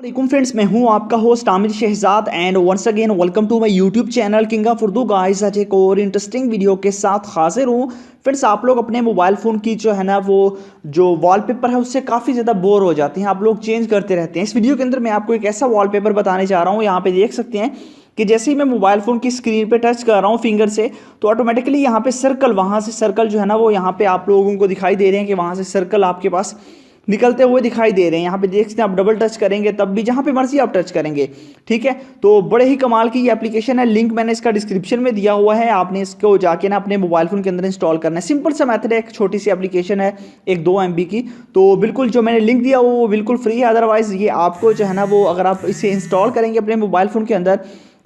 वालेकुम फ्रेंड्स, मैं हूं आपका host Aamir Shahzad and once again welcome to my YouTube channel King of Urdu. Guys आज एक और इंटरेस्टिंग वीडियो के साथ हाजिर हूं। फ्रेंड्स, आप लोग अपने मोबाइल फ़ोन की जो है ना वो जो वॉलपेपर है उससे काफ़ी ज़्यादा बोर हो जाते हैं। आप लोग चेंज करते रहते हैं। इस वीडियो के अंदर मैं आपको एक ऐसा वॉलपेपर बताने जा रहा हूँ। यहाँ पे देख सकते हैं कि जैसे ही मैं मोबाइल फ़ोन की स्क्रीन पे टच कर रहा हूँ फिंगर से, तो ऑटोमेटिकली यहाँ पे सर्कल, वहाँ से सर्कल जो है ना वो यहाँ पे आप लोगों को दिखाई दे रहे हैं कि वहाँ से सर्कल आपके पास निकलते हुए दिखाई दे रहे हैं। यहाँ पे देख सकते हैं, आप डबल टच करेंगे तब भी जहाँ पे मर्जी आप टच करेंगे। ठीक है, तो बड़े ही कमाल की ये एप्लीकेशन है। लिंक मैंने इसका डिस्क्रिप्शन में दिया हुआ है। आपने इसको जाके ना अपने मोबाइल फ़ोन के अंदर इंस्टॉल करना है। सिंपल सा मेथड है, एक छोटी सी एप्लीकेशन है, एक 2 MB की। तो बिल्कुल जो मैंने लिंक दिया वो बिल्कुल फ्री है। अदरवाइज़ ये आपको जो है ना वो अगर आप इसे इंस्टॉल करेंगे अपने मोबाइल फ़ोन के अंदर,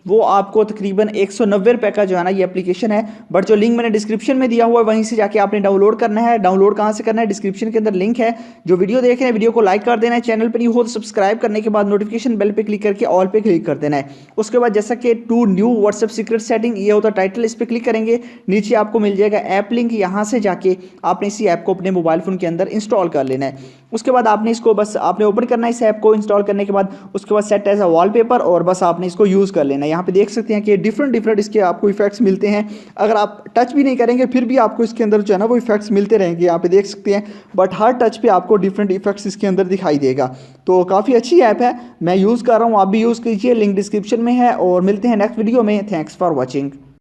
वो आपको तकरीबन 190 रुपये का जो है ना ये एप्लीकेशन है। बट जो लिंक मैंने डिस्क्रिप्शन में दिया हुआ है वहीं से जाके आपने डाउनलोड करना है। डाउनलोड कहाँ से करना है, डिस्क्रिप्शन के अंदर लिंक है। जो वीडियो देख रहे हैं वीडियो को लाइक कर देना है, चैनल पर न्यू हो तो सब्सक्राइब करने के बाद नोटिफिकेशन बेल पे क्लिक करके ऑल पे क्लिक कर देना है। उसके बाद जैसा कि two new WhatsApp secret setting ये होता है टाइटल, इस पर क्लिक करेंगे, नीचे आपको मिल जाएगा ऐप लिंक। यहाँ से जाके आपने इसी ऐप को अपने मोबाइल फ़ोन के अंदर इंस्टॉल कर लेना है। उसके बाद आपने इसको बस आपने ओपन करना है इस ऐप को इंस्टॉल करने के बाद। उसके बाद सेट एज अ वॉलपेपर और बस आपने इसको यूज़ कर लेना है। यहाँ पे देख सकते हैं कि डिफरेंट इसके आपको इफेक्ट्स मिलते हैं। अगर आप टच भी नहीं करेंगे फिर भी आपको इसके अंदर जो है ना वो इफेक्ट्स मिलते रहेंगे। यहाँ पे देख सकते हैं, बट हर टच पे आपको डिफरेंट इफेक्ट्स इसके अंदर दिखाई देगा। तो काफ़ी अच्छी ऐप है, मैं यूज़ कर रहा हूँ, आप भी यूज़ कीजिए। लिंक डिस्क्रिप्शन में है और मिलते हैं नेक्स्ट वीडियो में। Thanks for watching.